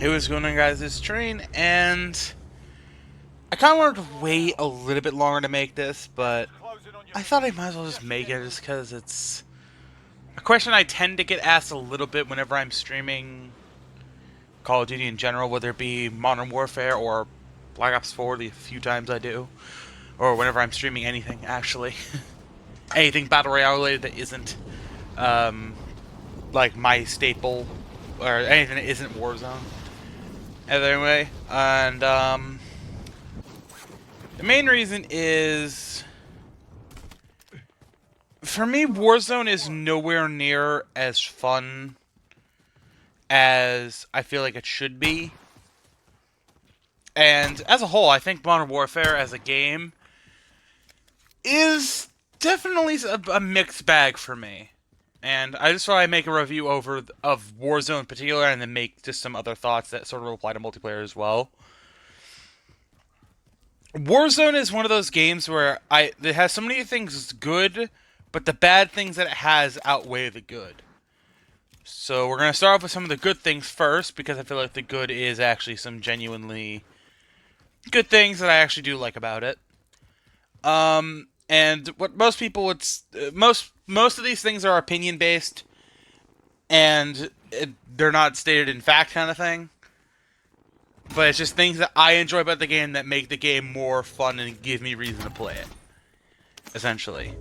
Hey, what's going on, guys? It's Train, and I kind of wanted to wait a little bit longer to make this, but I thought I might as well just make it just because it's a question I tend to get asked a little bit whenever I'm streaming Call of Duty in general, whether it be Modern Warfare or Black Ops 4, the few times I do, or whenever I'm streaming anything, actually. Anything Battle Royale related that isn't, um, like my staple, or anything that isn't Warzone. Anyway, and, the main reason is, for me, Warzone is nowhere near as fun as I feel like it should be. And as a whole, I think Modern Warfare as a game is definitely a mixed bag for me. And I just thought I'd make a review of Warzone in particular, and then make just some other thoughts that sort of apply to multiplayer as well. Warzone is one of those games where it has so many things good, but the bad things that it has outweigh the good. So we're going to start off with some of the good things first, because I feel like the good is actually some genuinely good things that I actually do like about it. And what most people would most of these things are opinion based, and they're not stated in fact, kind of thing. But it's just things that I enjoy about the game that make the game more fun and give me reason to play it. Essentially,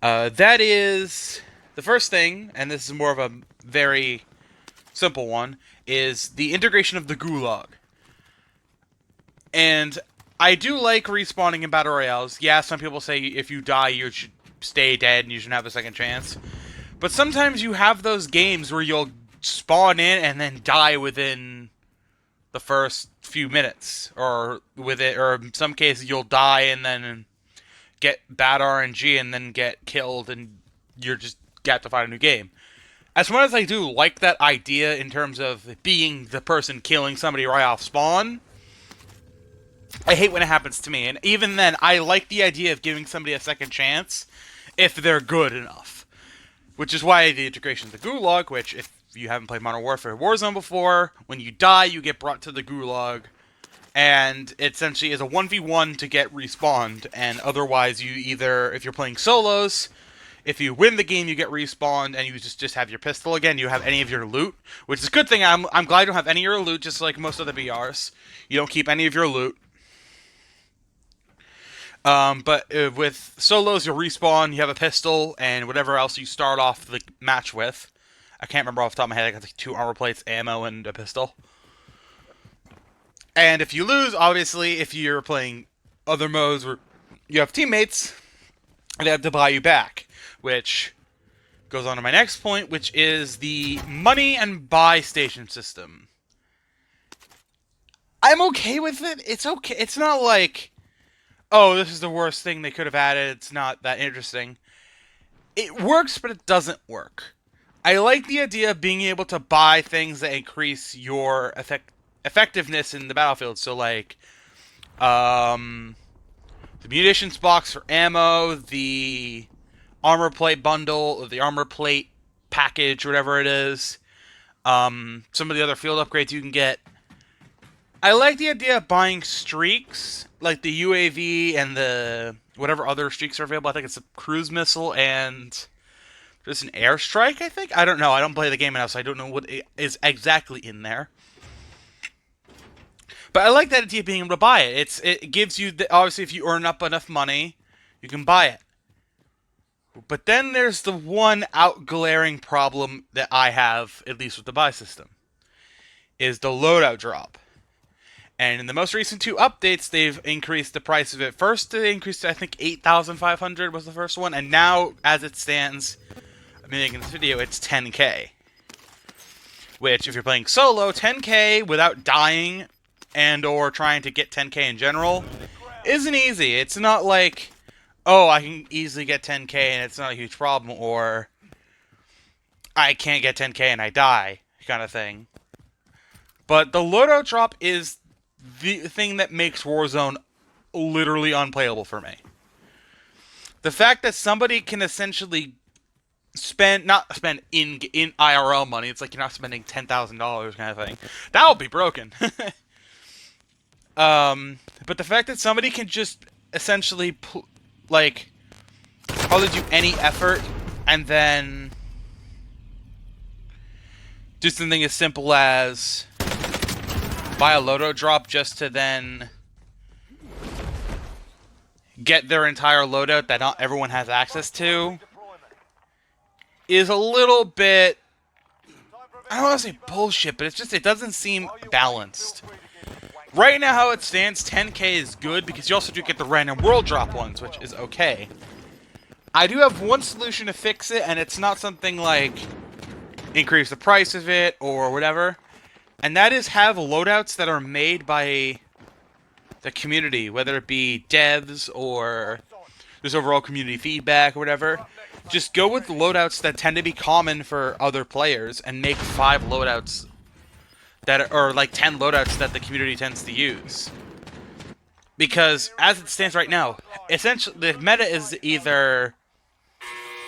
that is the first thing, and this is more of a very simple one, is the integration of the gulag. And I do like respawning in battle royales. Yeah, some people say if you die, you should stay dead and you shouldn't have a second chance. But sometimes you have those games where you'll spawn in and then die within the first few minutes, or in some cases you'll die and then get bad RNG and then get killed, and you're just got to find a new game. As much as I do like that idea in terms of being the person killing somebody right off spawn, I hate when it happens to me. And even then, I like the idea of giving somebody a second chance if they're good enough. Which is why the integration of the Gulag, which, if you haven't played Modern Warfare Warzone before, when you die, you get brought to the Gulag, and it essentially is a 1v1 to get respawned, and otherwise you either, if you're playing solos, if you win the game, you get respawned, and you just have your pistol again. You have any of your loot, which is a good thing. I'm glad you don't have any of your loot, just like most of the BRs. You don't keep any of your loot. But with solos, you'll respawn, you have a pistol, and whatever else you start off the match with. I can't remember off the top of my head. I got like 2 armor plates, ammo, and a pistol. And if you lose, obviously, if you're playing other modes where you have teammates, they have to buy you back. Which goes on to my next point, which is the money and buy station system. I'm okay with it. It's okay. It's not like, oh, this is the worst thing they could have added. It's not that interesting. It works, but it doesn't work. I like the idea of being able to buy things that increase your effectiveness in the battlefield. So, like, the munitions box for ammo, the armor plate bundle, or the armor plate package, whatever it is. Some of the other field upgrades you can get. I like the idea of buying streaks, like the UAV and the whatever other streaks are available. I think it's a cruise missile and there's an airstrike, I think? I don't know. I don't play the game enough, so I don't know what is exactly in there. But I like that idea of being able to buy it. It gives you, obviously, if you earn up enough money, you can buy it. But then there's the one out-glaring problem that I have, at least with the buy system, is the loadout drop. And in the most recent 2 updates, they've increased the price of it. First, they increased to, I think, 8,500 was the first one. And now, as it stands, I'm making this video, it's 10k. Which, if you're playing solo, 10k without dying and or trying to get 10k in general isn't easy. It's not like, oh, I can easily get 10k and it's not a huge problem, or I can't get 10k and I die, kind of thing. But the loadout drop is the thing that makes Warzone literally unplayable for me. The fact that somebody can essentially not spend in IRL money. It's like you're not spending $10,000 kind of thing. That would be broken. But the fact that somebody can just essentially like hardly do any effort and then do something as simple as buy a loadout drop just to then get their entire loadout that not everyone has access to is a little bit, I don't want to say bullshit, but it doesn't seem balanced. Right now, how it stands, 10k is good because you also do get the random world drop ones, which is okay. I do have one solution to fix it, and it's not something like increase the price of it or whatever, and that is have loadouts that are made by the community, whether it be devs or just overall community feedback or whatever. Just go with loadouts that tend to be common for other players and make 5 loadouts that are like 10 loadouts that the community tends to use. Because as it stands right now, essentially the meta is either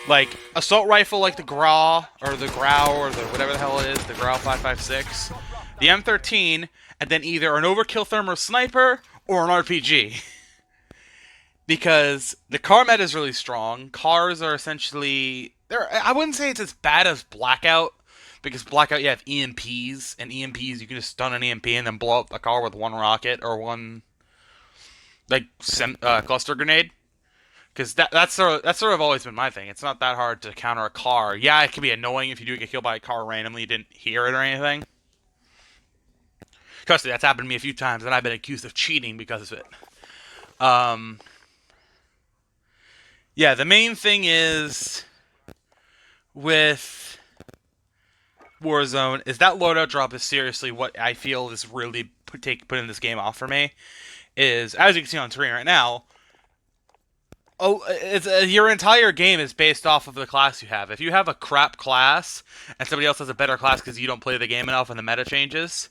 like assault rifle like the Grau or the whatever the hell it is, the Grau 556, the M13, and then either an overkill thermal sniper or an RPG. Because the car meta is really strong. Cars are essentially, I wouldn't say it's as bad as Blackout, because Blackout you have EMPs, and EMPs you can just stun an EMP and then blow up a car with one rocket or one like cluster grenade. Because that's sort of always been my thing. It's not that hard to counter a car. Yeah, it can be annoying if you do get killed by a car randomly, you didn't hear it or anything. Trust me, that's happened to me a few times, and I've been accused of cheating because of it. Yeah, the main thing is with Warzone is that loadout drop is seriously what I feel is really putting this game off for me. Is, as you can see on screen right now, your entire game is based off of the class you have. If you have a crap class and somebody else has a better class because you don't play the game enough and the meta changes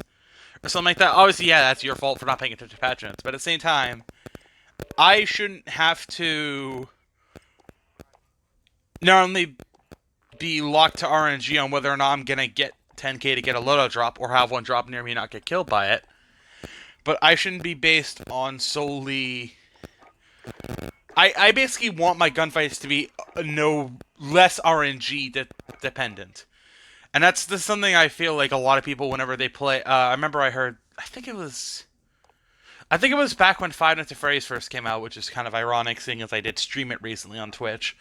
or something like that, obviously, yeah, that's your fault for not paying attention to patch notes. But at the same time, I shouldn't have to not only be locked to RNG on whether or not I'm gonna get 10k to get a loadout drop or have one drop near me and not get killed by it, but I shouldn't be based on solely. I basically want my gunfights to be no less RNG dependent, and that's something I feel like a lot of people whenever they play. I remember I heard. I think it was back when Five Nights at Freddy's first came out, which is kind of ironic, seeing as I did stream it recently on Twitch.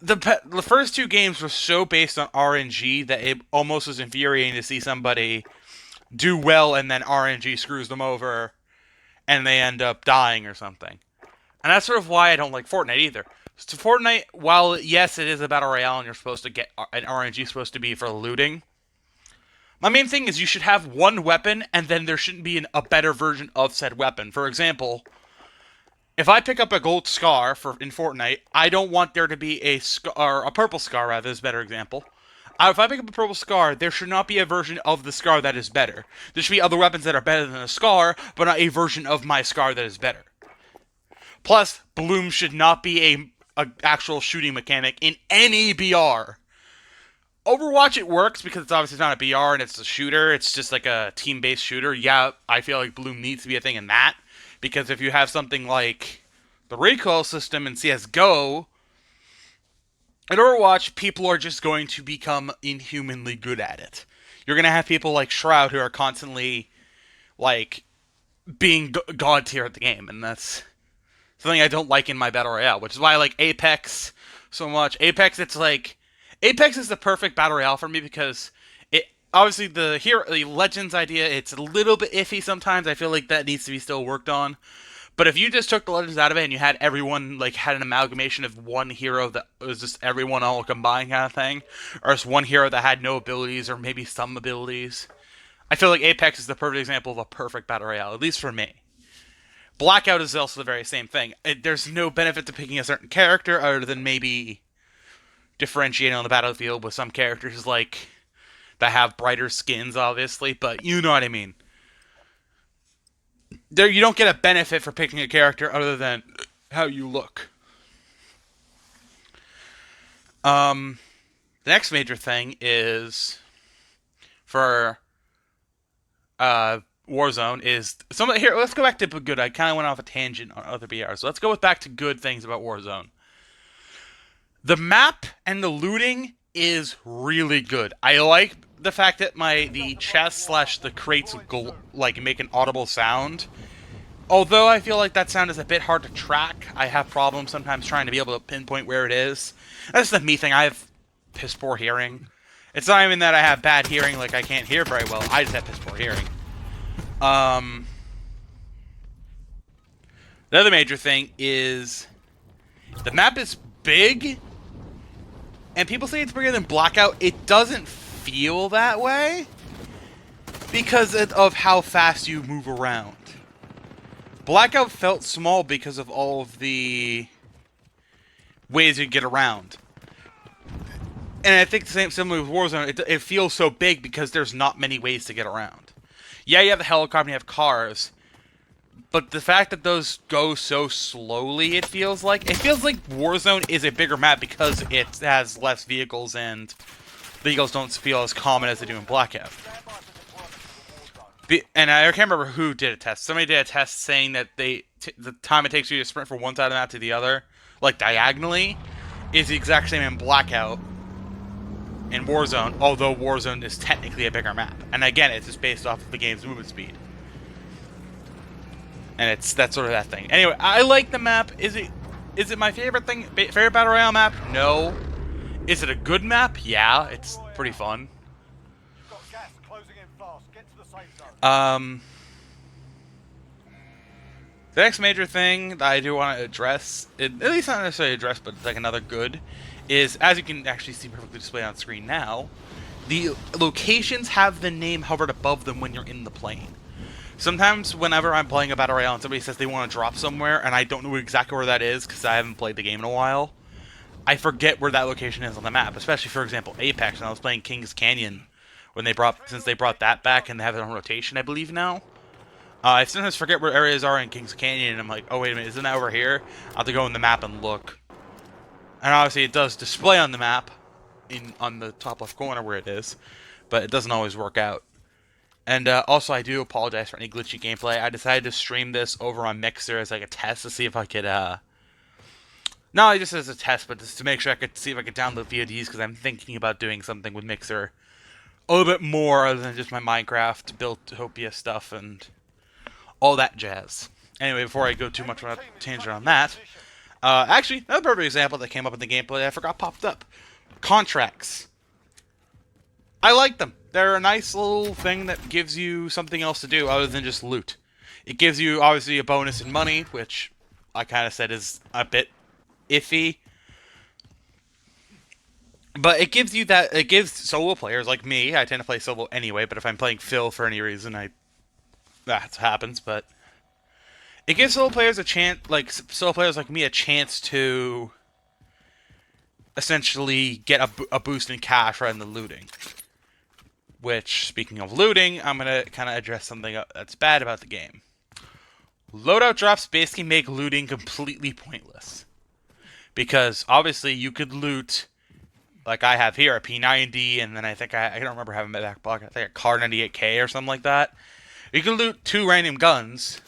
The first 2 games were so based on RNG that it almost was infuriating to see somebody do well and then RNG screws them over and they end up dying or something. And that's sort of why I don't like Fortnite either. So Fortnite, while yes, it is a battle royale and you're supposed to get an RNG supposed to be for looting, my main thing is you should have one weapon and then there shouldn't be a better version of said weapon. For example, if I pick up a gold scar in Fortnite, I don't want there to be a purple scar, rather, is a better example. If I pick up a purple scar, there should not be a version of the scar that is better. There should be other weapons that are better than a scar, but not a version of my scar that is better. Plus, Bloom should not be a actual shooting mechanic in any BR. Overwatch, it works because it's obviously not a BR and it's a shooter. It's just like a team-based shooter. Yeah, I feel like Bloom needs to be a thing in that. Because if you have something like the recoil system in CSGO, in Overwatch, people are just going to become inhumanly good at it. You're going to have people like Shroud who are constantly, like, being god tier at the game. And that's something I don't like in my Battle Royale, which is why I like Apex so much. Apex is the perfect Battle Royale for me because it obviously the Legends idea, it's a little bit iffy sometimes. I feel like that needs to be still worked on. But if you just took the Legends out of it and you had everyone had an amalgamation of one hero that was just everyone all combined kind of thing, or just one hero that had no abilities or maybe some abilities, I feel like Apex is the perfect example of a perfect Battle Royale, at least for me. Blackout is also the very same thing. There's no benefit to picking a certain character other than maybe differentiating on the battlefield with some characters that have brighter skins, obviously, but you know what I mean. You don't get a benefit for picking a character other than how you look. Um, the next major thing is for Warzone is some here. Let's go back to good. I kind of went off a tangent on other BRs. So let's go back to good things about Warzone. The map and the looting is really good. I like the fact that the chest slash the crates like make an audible sound. Although I feel like that sound is a bit hard to track, I have problems sometimes trying to be able to pinpoint where it is. That's the me thing. I have piss poor hearing. It's not even that I have bad hearing, like I can't hear very well. I just have piss poor hearing. The other major thing is the map is big, and people say it's bigger than Blackout. It doesn't feel that way because of how fast you move around. Blackout felt small because of all of the ways you get around. And I think the same similar with Warzone, it feels so big because there's not many ways to get around. Yeah, you have the helicopter and you have cars, but the fact that those go so slowly, it feels like Warzone is a bigger map because it has less vehicles and vehicles don't feel as common as they do in Blackout. And I can't remember who did a test. Somebody did a test saying that the time it takes you to sprint from one side of the map to the other, like diagonally, is the exact same in Blackout and Warzone, although Warzone is technically a bigger map. And again, it's just based off of the game's movement speed. And that's sort of that thing. Anyway, I like the map. Is it my favorite thing? Favorite Battle Royale map? No. Is it a good map? Yeah, it's pretty fun. The next major thing that I do want to address, at least not necessarily address, but like another good, is, as you can actually see perfectly displayed on screen now, the locations have the name hovered above them when you're in the plane. Sometimes whenever I'm playing a Battle Royale and somebody says they want to drop somewhere and I don't know exactly where that is because I haven't played the game in a while, I forget where that location is on the map, especially, for example, Apex, when I was playing Kings Canyon, since they brought that back and they have it on rotation, I believe now. I sometimes forget where areas are in Kings Canyon, and I'm like, oh, wait a minute, isn't that over here? I'll have to go in the map and look. And obviously it does display on the map, on the top left corner where it is, but it doesn't always work out. And also, I do apologize for any glitchy gameplay. I decided to stream this over on Mixer as like a test to see if I could, not only just as a test, but just to make sure I could see if I could download VODs, because I'm thinking about doing something with Mixer a little bit more other than just my Minecraft Buildtopia stuff and all that jazz. Anyway, before I go too much on a tangent on that, actually, another perfect example that came up in the gameplay I forgot popped up. Contracts. I like them. They're a nice little thing that gives you something else to do other than just loot. It gives you, obviously, a bonus in money, which I kind of said is a bit iffy. But it gives you that, it gives solo players like me, I tend to play solo anyway, but if I'm playing Phil for any reason, that happens, but it gives solo players a chance, like solo players like me, a chance to essentially get a boost in cash rather than looting. Which, speaking of looting, I'm going to kind of address something that's bad about the game. Loadout drops basically make looting completely pointless. Because, obviously, you could loot, like I have here, a P90, and then I think I don't remember having my back pocket, I think a Car 98K or something like that. You can loot 2 random guns,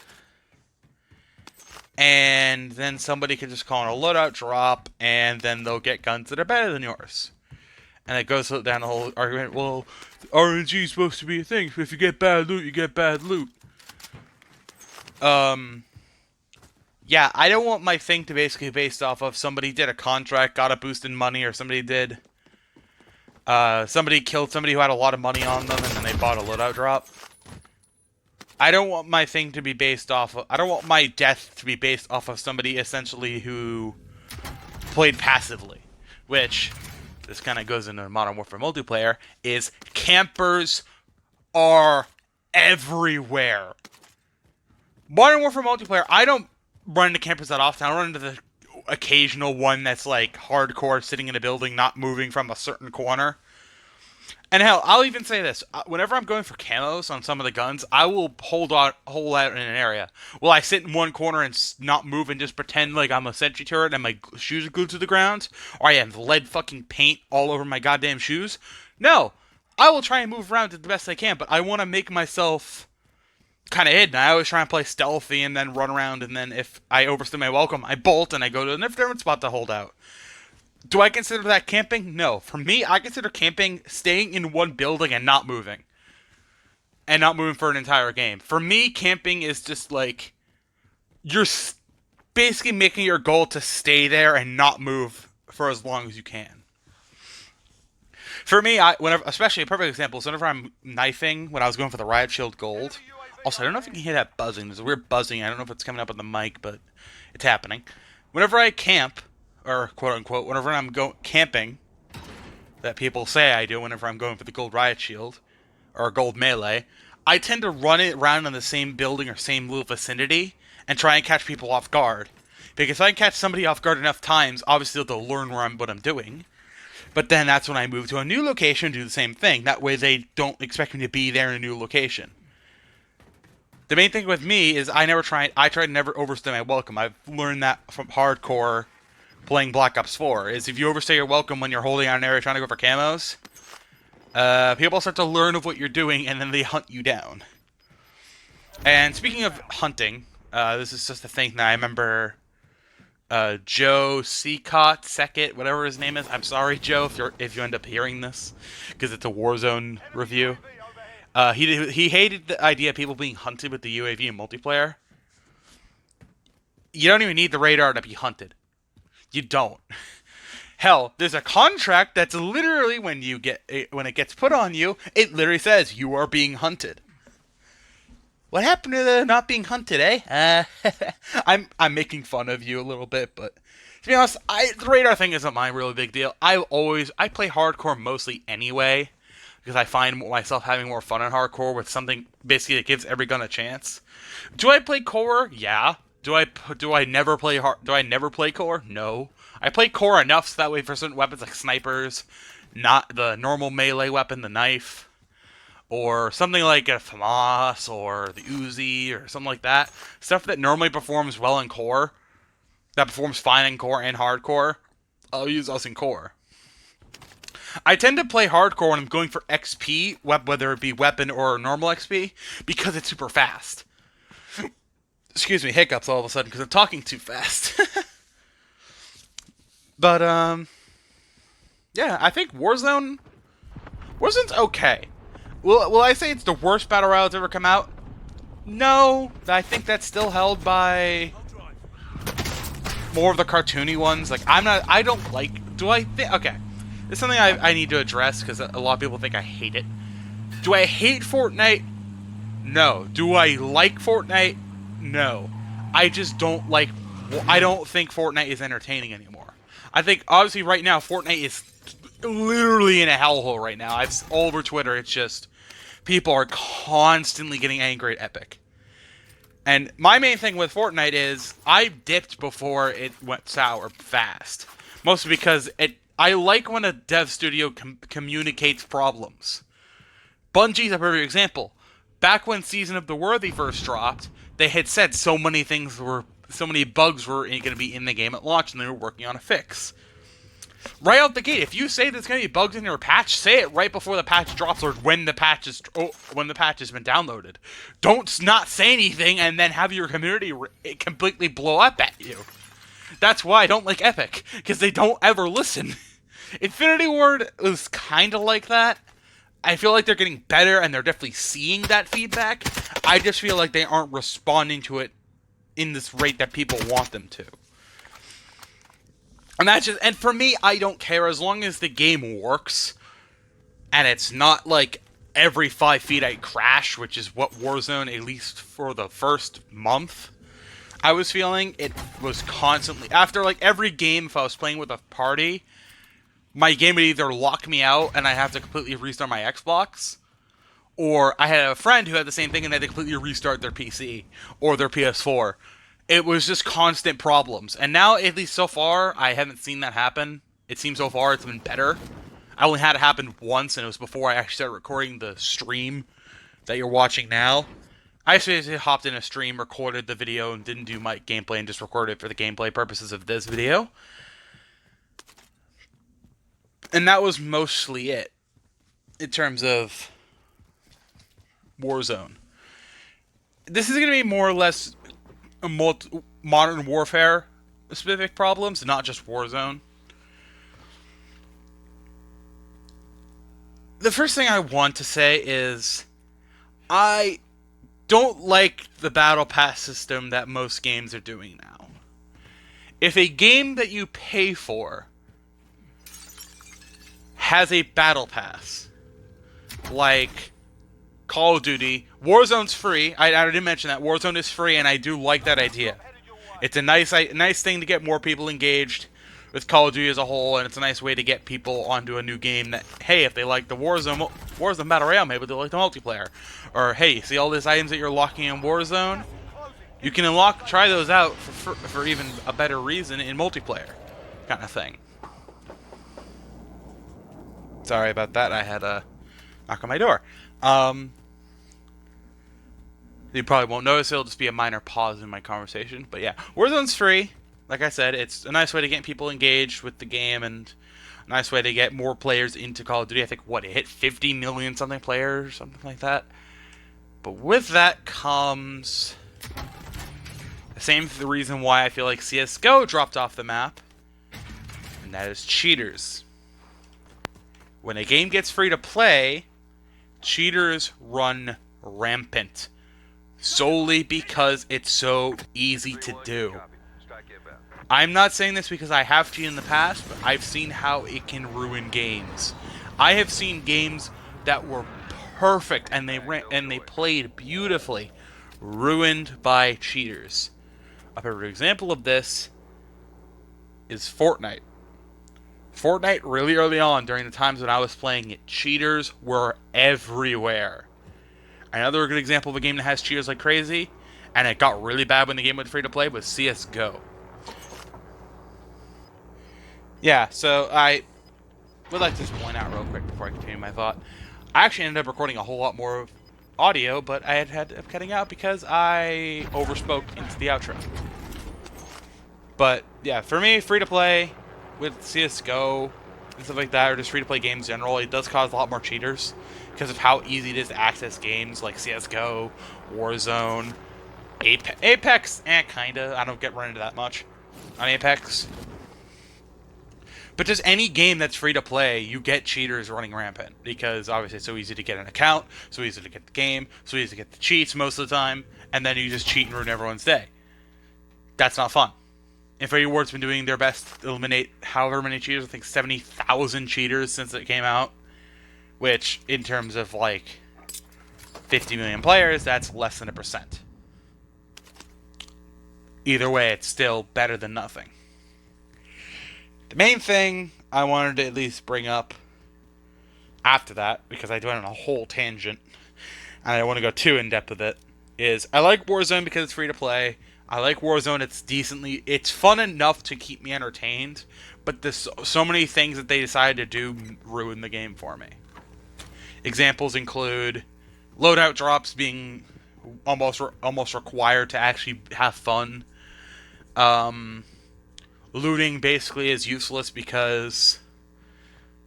and then somebody can just call in a loadout drop, and then they'll get guns that are better than yours. And it goes down the whole argument, well, RNG is supposed to be a thing. If you get bad loot, you get bad loot. Yeah, I don't want my thing to basically be based off of somebody did a contract, got a boost in money, or somebody killed somebody who had a lot of money on them, and then they bought a loadout drop. I don't want my thing to be based off of, I don't want my death to be based off of somebody essentially who played passively. Which, this kind of goes into Modern Warfare multiplayer, is campers are everywhere. Modern Warfare multiplayer, I don't run into campers that often. I run into the occasional one that's like hardcore, sitting in a building, not moving from a certain corner. And hell, I'll even say this: whenever I'm going for camos on some of the guns, I will hold out in an area. Will I sit in one corner and not move and just pretend like I'm a sentry turret and my shoes are glued to the ground, or I have lead fucking paint all over my goddamn shoes? No, I will try and move around the best I can, but I want to make myself kind of hidden. I always try and play stealthy and then run around, and then if I overstay my welcome, I bolt and I go to a different spot to hold out. Do I consider that camping? No. For me, I consider camping staying in one building and not moving. And not moving for an entire game. For me, camping is just like you're basically making your goal to stay there and not move for as long as you can. For me, whenever, especially a perfect example is whenever I'm knifing when I was going for the riot shield gold. Also, I don't know if you can hear that buzzing. There's a weird buzzing. I don't know if it's coming up on the mic, but it's happening. Whenever I camp, or quote unquote, whenever I'm camping, that people say I do whenever I'm going for the gold riot shield or gold melee, I tend to run it around in the same building or same little vicinity and try and catch people off guard. Because if I can catch somebody off guard enough times, obviously they'll learn what I'm doing. But then that's when I move to a new location and do the same thing. That way they don't expect me to be there in a new location. The main thing with me is I try to never overstay my welcome. I've learned that from hardcore playing Black Ops 4, is if you overstay your welcome when you're holding out an area trying to go for camos, people start to learn of what you're doing, and then they hunt you down. And speaking of hunting, this is just a thing that I remember Joe Secott, whatever his name is. I'm sorry, Joe, if you end up hearing this, because it's a Warzone review. He hated the idea of people being hunted with the UAV in multiplayer. You don't even need the radar to be hunted. You don't. Hell, there's a contract that's literally when it gets put on you, it literally says you are being hunted. What happened to the not being hunted, eh? I'm making fun of you a little bit, but to be honest, the radar thing isn't my really big deal. I play hardcore mostly anyway, because I find myself having more fun in hardcore with something basically that gives every gun a chance. Do I play core? Yeah. Do I never play core? No. I play core enough so that way for certain weapons like snipers, not the normal melee weapon, the knife, or something like a FAMAS or the Uzi or something like that. Stuff that normally performs well in core, that performs fine in core and hardcore, I'll use us in core. I tend to play hardcore when I'm going for XP, whether it be weapon or normal XP, because it's super fast. Excuse me, hiccups all of a sudden because I'm talking too fast. But, yeah, I think Warzone's okay. Will I say it's the worst battle royale that's ever come out? No, I think that's still held by more of the cartoony ones. Like, I don't like, okay. It's something I need to address because a lot of people think I hate it. Do I hate Fortnite? No. Do I like Fortnite? No. I just don't like, I don't think Fortnite is entertaining anymore. I think, obviously, right now, Fortnite is literally in a hellhole right now. All over Twitter, it's just, people are constantly getting angry at Epic. And my main thing with Fortnite is, I dipped before it went sour fast. Mostly because I like when a dev studio communicates problems. Bungie's a perfect example. Back when Season of the Worthy first dropped, they had said so many bugs were going to be in the game at launch, and they were working on a fix. Right out the gate, if you say there's going to be bugs in your patch, say it right before the patch drops or when the patch has been downloaded. Don't not say anything and then have your community completely blow up at you. That's why I don't like Epic, because they don't ever listen. Infinity Ward was kind of like that. I feel like they're getting better and they're definitely seeing that feedback. I just feel like they aren't responding to it in this rate that people want them to. And for me, I don't care as long as the game works and it's not like every 5 feet I crash, which is what Warzone, at least for the first month, I was feeling. It was constantly, after like every game, if I was playing with a party, my game would either lock me out and I have to completely restart my Xbox, or I had a friend who had the same thing and they had to completely restart their PC or their PS4. It was just constant problems. And now, at least so far, I haven't seen that happen. It seems so far it's been better. I only had it happen once, and it was before I actually started recording the stream that you're watching now. I just hopped in a stream, recorded the video, and didn't do my gameplay, and just recorded it for the gameplay purposes of this video. And that was mostly it in terms of Warzone. This is going to be more or less a modern warfare specific problems, not just Warzone. The first thing I want to say is I don't like the battle pass system that most games are doing now. If a game that you pay for has a battle pass, like Call of Duty, Warzone's free. I didn't mention that. Warzone is free, and I do like that idea. It's a nice thing to get more people engaged with Call of Duty as a whole, and it's a nice way to get people onto a new game that, hey, if they like the Warzone Battle Royale, maybe they'll like the multiplayer. Or, hey, see all these items that you're locking in Warzone? You can try those out for even a better reason in multiplayer, kind of thing. Sorry about that, I had a knock on my door. You probably won't notice, it'll just be a minor pause in my conversation. But yeah, Warzone's free. Like I said, it's a nice way to get people engaged with the game and a nice way to get more players into Call of Duty. I think, it hit 50 million something players, something like that. But with that comes the reason why I feel like CSGO dropped off the map, and that is cheaters. When a game gets free to play, cheaters run rampant. Solely because it's so easy to do. I'm not saying this because I have cheated in the past, but I've seen how it can ruin games. I have seen games that were perfect and they played beautifully, ruined by cheaters. A perfect example of this is Fortnite. Fortnite, really early on, during the times when I was playing it, cheaters were everywhere. Another good example of a game that has cheaters like crazy, and it got really bad when the game went free to play, was CSGO. Yeah, so I would like to just point out real quick before I continue my thought. I actually ended up recording a whole lot more audio, but I had up cutting out because I overspoke into the outro. But yeah, for me, free to play with CSGO and stuff like that, or just free to play games in general, it does cause a lot more cheaters because of how easy it is to access games like CSGO, Warzone, Apex, kinda. I don't get run into that much on Apex. But just any game that's free to play, you get cheaters running rampant because obviously it's so easy to get an account, so easy to get the game, so easy to get the cheats most of the time, and then you just cheat and ruin everyone's day. That's not fun. Infinity Ward's been doing their best to eliminate however many cheaters. I think 70,000 cheaters since it came out, which in terms of like 50 million players, that's less than 1%. Either way, it's still better than nothing. The main thing I wanted to at least bring up after that, because I went on a whole tangent, and I don't want to go too in-depth with it, is I like Warzone because it's free to play. I like Warzone, it's fun enough to keep me entertained, but there's so many things that they decided to do ruin the game for me. Examples include loadout drops being almost required to actually have fun. Looting basically is useless because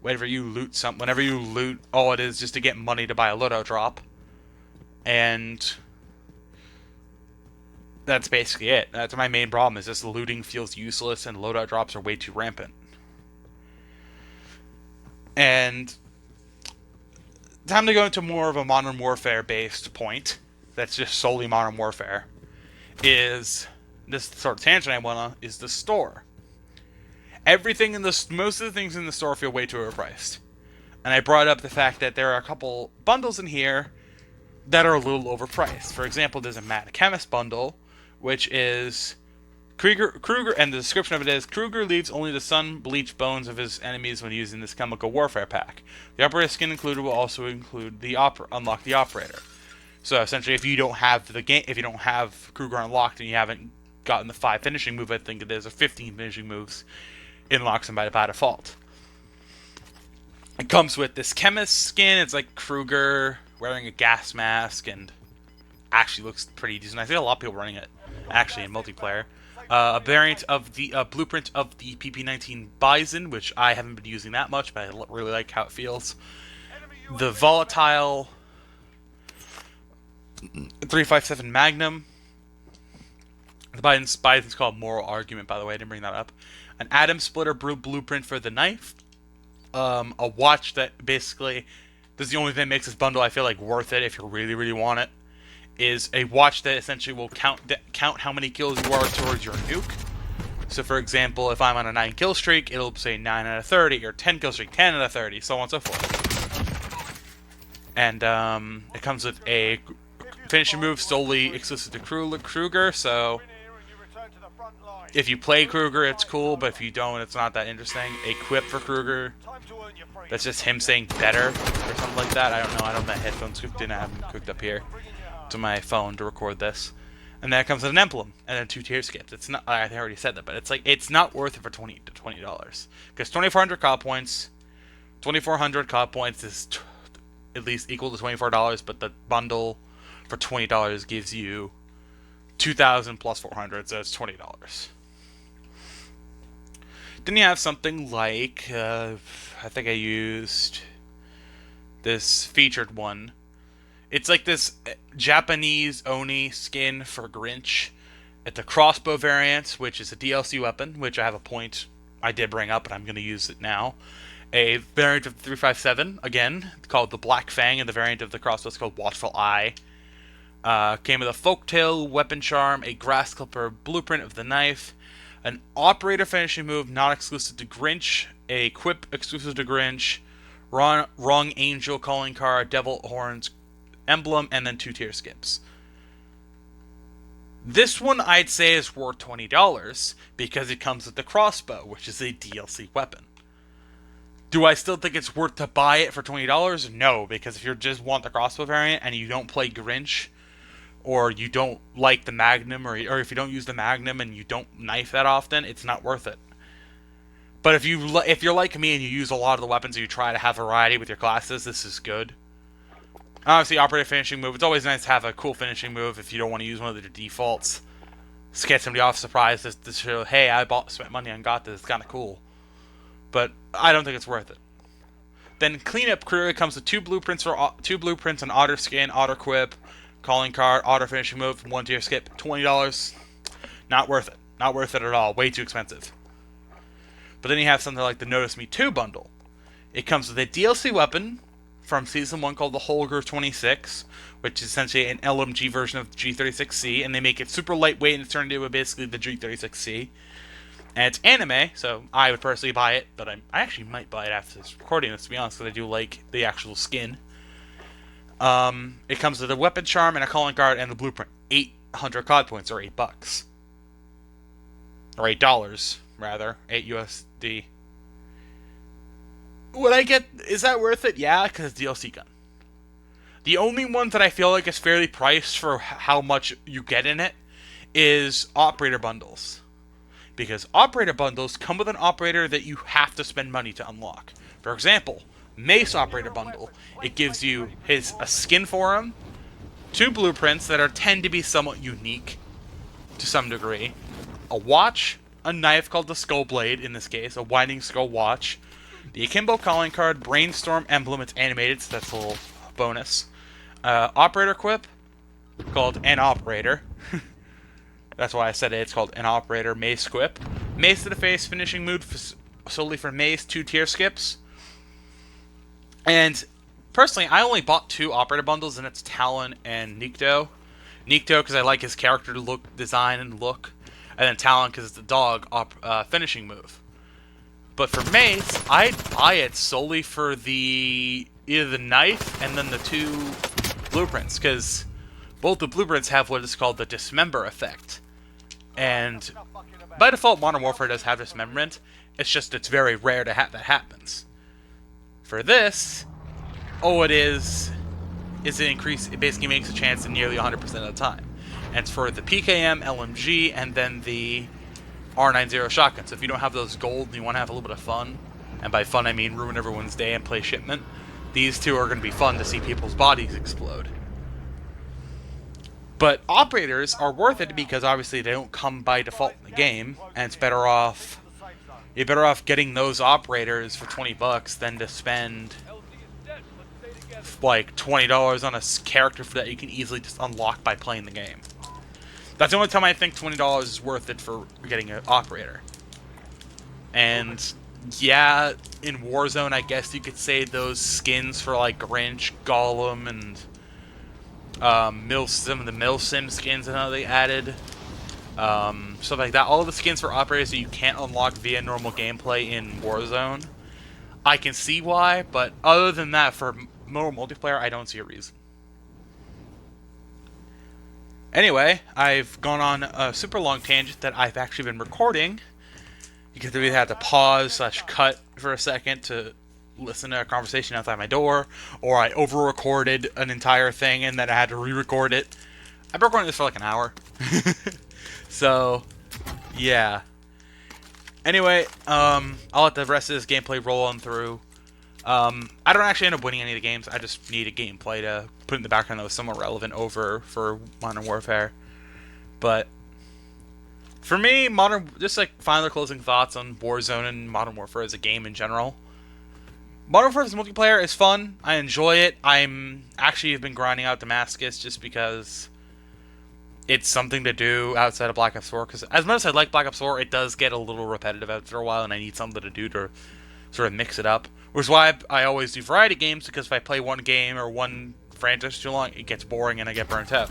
whenever you loot, all it is just to get money to buy a loadout drop. And that's basically it. That's my main problem, is just looting feels useless and loadout drops are way too rampant. And time to go into more of a Modern Warfare based point that's just solely Modern Warfare, is this sort of tangent I went on, is the store. Most of the things in the store feel way too overpriced. And I brought up the fact that there are a couple bundles in here that are a little overpriced. For example, there's a Mad Chemist bundle, which is Kruger, and the description of it is, Kruger leaves only the sun-bleached bones of his enemies when using this chemical warfare pack. The operator skin included will also include unlock the operator. So essentially, if you don't have Kruger unlocked and you haven't gotten the 5 finishing move, I think it is, or 15 finishing moves, it unlocks them by default. It comes with this chemist skin. It's like Kruger wearing a gas mask and actually looks pretty decent. I see a lot of people running it actually in multiplayer. A variant of the blueprint of the PP-19 Bison, which I haven't been using that much, but I really like how it feels. The volatile 357 Magnum. The Bison's called Moral Argument, by the way. I didn't bring that up. An atom splitter blueprint for the knife. A watch that basically, this is the only thing that makes this bundle I feel like worth it if you really, really want it, is a watch that essentially will count how many kills you are towards your nuke. So for example, if I'm on a 9 kill streak, it'll say 9 out of 30, or 10 kill streak, 10 out of 30, so on and so forth. And it comes with a finishing move solely exclusive to Kruger, so if you play Kruger, it's cool, but if you don't, it's not that interesting. A quip for Kruger, that's just him saying better, or something like that. I don't know, I don't have my headphones hooked in, I have them hooked up here to my phone to record this. And then it comes with an emblem, and then 2 tier skips. It's not, I already said that, but it's like, it's not worth it for $20. Because 2,400 COD points, 2,400 COD points is at least equal to $24, but the bundle for $20 gives you 2,000 plus 400, so it's $20. Then you have something like, I think I used this featured one. It's like this Japanese Oni skin for Grinch. It's a crossbow variant, which is a DLC weapon, which I have a point I did bring up, but I'm going to use it now. A variant of 357, again, called the Black Fang, and the variant of the crossbow is called Watchful Eye. Came with a folktale weapon charm, a grass clipper blueprint of the knife, an operator finishing move not exclusive to Grinch, a quip exclusive to Grinch, wrong angel calling card, devil horns emblem, and then 2 tier skips. This one I'd say is worth $20 because it comes with the crossbow, which is a DLC weapon. Do I still think it's worth to buy it for $20? No, because if you just want the crossbow variant and you don't play Grinch, or you don't like the Magnum, or if you don't use the Magnum and you don't knife that often, it's not worth it. But if you're like me and you use a lot of the weapons and you try to have variety with your classes, this is good. Obviously, operator finishing move. It's always nice to have a cool finishing move if you don't want to use one of the defaults. Just get somebody off surprise to show, hey, spent money and got this. It's kind of cool. But I don't think it's worth it. Then cleanup crew comes with 2 blueprints on Otter Skin, Otter Quip, calling card, Otter finishing move, 1 tier skip, $20. Not worth it. Not worth it at all. Way too expensive. But then you have something like the Notice Me 2 bundle. It comes with a DLC weapon from Season 1 called the Holger 26, which is essentially an LMG version of the G36C, and they make it super lightweight and it's turned into basically the G36C. And it's anime, so I would personally buy it, but I actually might buy it after this recording, to be honest, because I do like the actual skin. It comes with a weapon charm and a calling card and the blueprint. 800 COD points, or $8. Or $8, rather. 8 USD. Would I get... Is that worth it? Yeah, because it's DLC gun. The only one that I feel like is fairly priced for how much you get in it is operator bundles. Because operator bundles come with an operator that you have to spend money to unlock. For example, Mace operator bundle. It gives you a skin for him, 2 blueprints that tend to be somewhat unique to some degree, a watch, a knife called the Skull Blade, in this case, a Winding Skull watch, the Akimbo calling card, Brainstorm emblem, it's animated, so that's a little bonus. Operator quip, called an operator. That's why I said it's called an operator. Mace quip. Mace to the face, finishing move solely for Mace, 2 tier skips. And personally, I only bought 2 operator bundles, and it's Talon and Nikto. Nikto because I like his character design and look, and then Talon because it's the dog finishing move. But for Mace, I'd buy it solely for either the knife and then the 2 blueprints, because both the blueprints have what is called the dismember effect. And by default, Modern Warfare does have dismemberment. It's very rare to have that happens. For this, it basically makes a chance in nearly 100% of the time. And it's for the PKM, LMG, and then the R90 shotgun. So if you don't have those gold and you want to have a little bit of fun, and by fun I mean ruin everyone's day and play shipment, these two are going to be fun to see people's bodies explode. But operators are worth it because obviously they don't come by default in the game, and it's better off. You're better off getting those operators for $20 than to spend like $20 on a character that you can easily just unlock by playing the game. That's the only time I think $20 is worth it for getting an operator. And yeah, in Warzone, I guess you could say those skins for like Grinch, Gollum, and some of the Milsim skins and how they added. Stuff like that. All of the skins for operators that you can't unlock via normal gameplay in Warzone. I can see why, but other than that, for normal multiplayer, I don't see a reason. Anyway, I've gone on a super long tangent that I've actually been recording. Because we had to pause/cut for a second to listen to a conversation outside my door, or I over-recorded an entire thing and then I had to re-record it. I've been recording this for like an hour. So, yeah. Anyway, I'll let the rest of this gameplay roll on through. I don't actually end up winning any of the games. I just need a gameplay to put in the background that was somewhat relevant for Modern Warfare. But for me, just like final closing thoughts on Warzone and Modern Warfare as a game in general. Modern Warfare's multiplayer is fun. I enjoy it. I'm actually have been grinding out Damascus just because it's something to do outside of Black Ops 4. Because as much as I like Black Ops 4, it does get a little repetitive after a while, and I need something to do to sort of mix it up. Which is why I always do variety games, because if I play one game or one franchise too long, it gets boring and I get burnt out.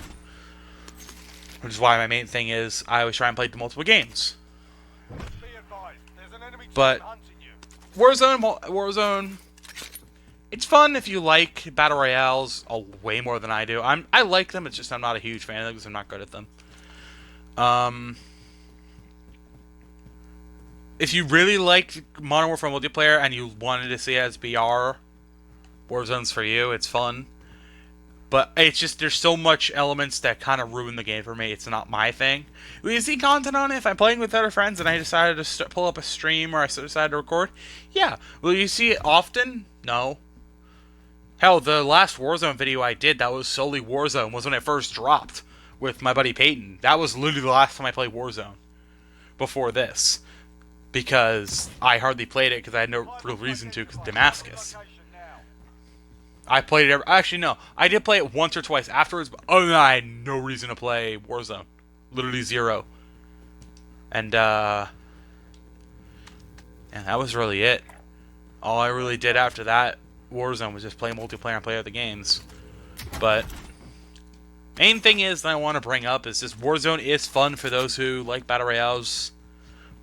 Which is why my main thing is I always try and play multiple games. But Warzone, it's fun if you like battle royales way more than I do. I like them. It's just I'm not a huge fan of them because I'm not good at them. If you really liked Modern Warfare multiplayer and you wanted to see it as BR, Warzone's for you. It's fun. But it's just, there's so much elements that kind of ruin the game for me. It's not my thing. Will you see content on it if I'm playing with other friends and I decided to pull up a stream or I decided to record? Yeah. Will you see it often? No. Hell, the last Warzone video I did that was solely Warzone was when it first dropped with my buddy Peyton. That was literally the last time I played Warzone before this. Because I hardly played it because I had no real reason to, because Damascus. I played it actually, no. I did play it once or twice afterwards, but other than that, I had no reason to play Warzone. Literally zero. And that was really it. All I really did after that Warzone was just play multiplayer and play other games. But main thing is that I want to bring up is just Warzone is fun for those who like battle royales.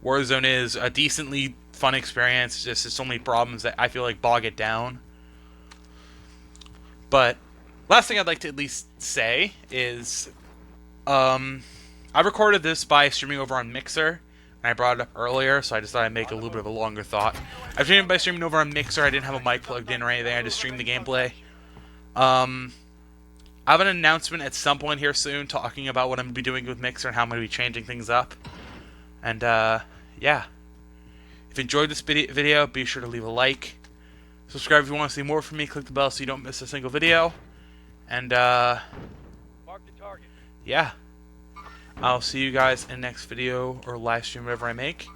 Warzone is a decently fun experience. Just there's so many problems that I feel like bog it down. But last thing I'd like to at least say is I recorded this by streaming over on Mixer, and I brought it up earlier, so I just thought I'd make a little bit of a longer thought. I streamed by streaming over on Mixer. I didn't have a mic plugged in or anything. I just streamed the gameplay. I have an announcement at some point here soon talking about what I'm going to be doing with Mixer and how I'm going to be changing things up. And yeah. If you enjoyed this video, be sure to leave a like. Subscribe if you want to see more from me. Click the bell so you don't miss a single video. And, yeah. I'll see you guys in the next video or live stream, whatever I make.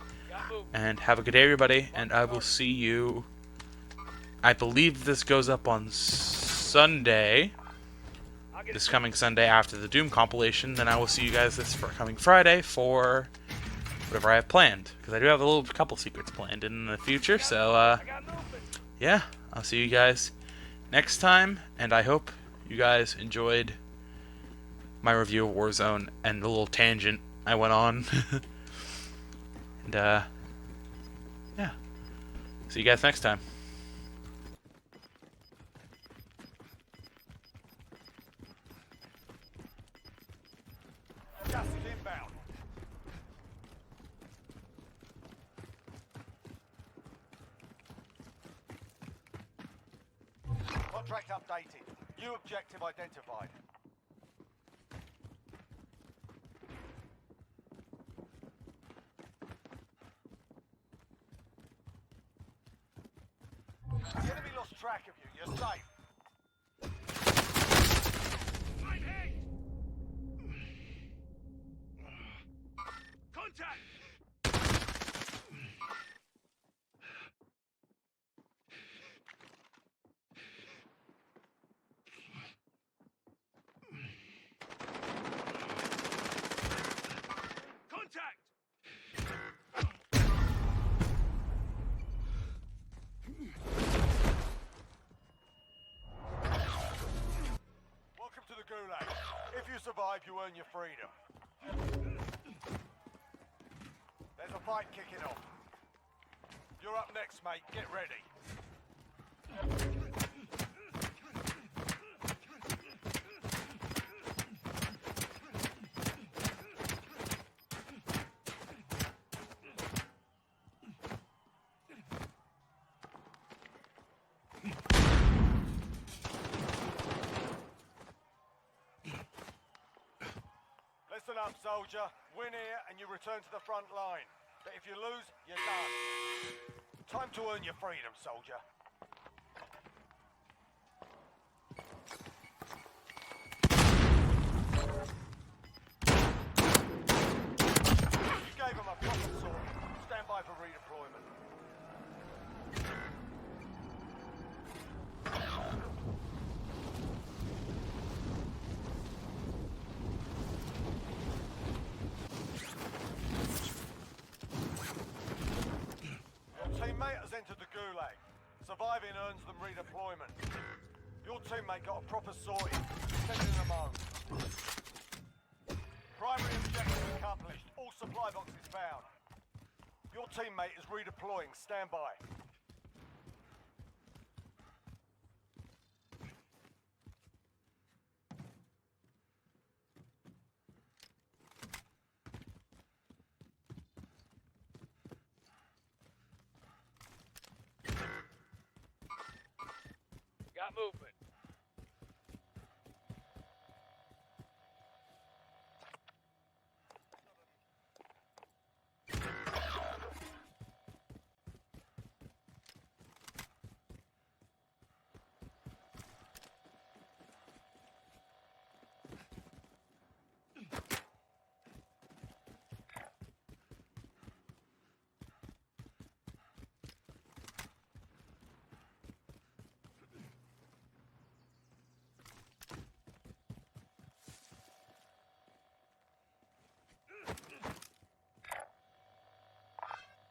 And have a good day, everybody. And I will see you... I believe this goes up on Sunday. This coming Sunday after the Doom compilation. Then I will see you guys this coming Friday for whatever I have planned. Because I do have a couple secrets planned in the future. So, yeah, I'll see you guys next time, and I hope you guys enjoyed my review of Warzone and the little tangent I went on. And, yeah. See you guys next time. Contract updated. New objective identified. The enemy lost track of you. You're safe. I'm hit! Contact! Contact! Welcome to the Gulag. If you survive, you earn your freedom. There's a fight kicking off. You're up next, mate. Get ready. Listen up, soldier. Win here and you return to the front line. But if you lose, you're done. Time to earn your freedom, soldier. You gave him a proper sword. Stand by for redeployment. Teammate has entered the Gulag. Surviving earns them redeployment. Your teammate got a proper sorting. Sending them home. Primary objective accomplished. All supply boxes found. Your teammate is redeploying. Stand by. Got movement.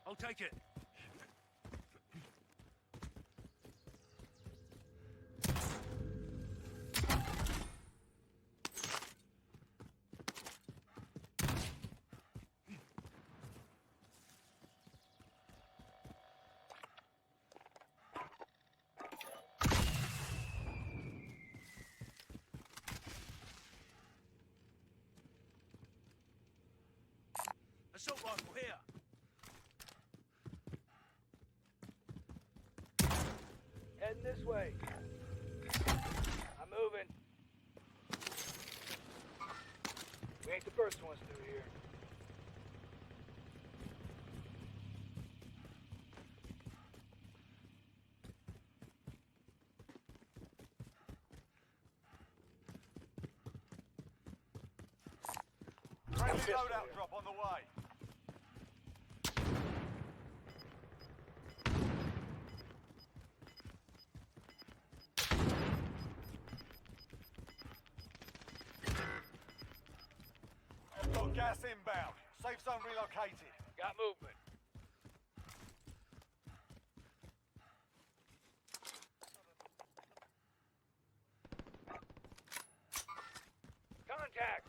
I'll take it. Assault rifle here. Heading this way. I'm moving. We ain't the first ones through here. Friendly loadout drop on the way. Got gas inbound. Safe zone relocated. Got movement. Contact!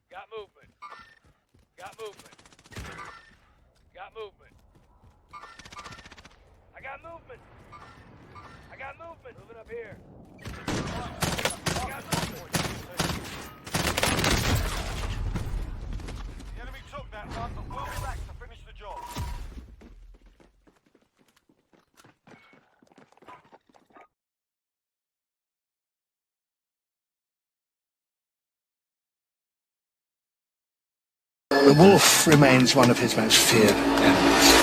Got movement. Got movement. Got movement. I got movement. I got movement. Moving up here. I got movement. The enemy took that run, but we'll be back to finish the job. The wolf remains one of his most feared enemies.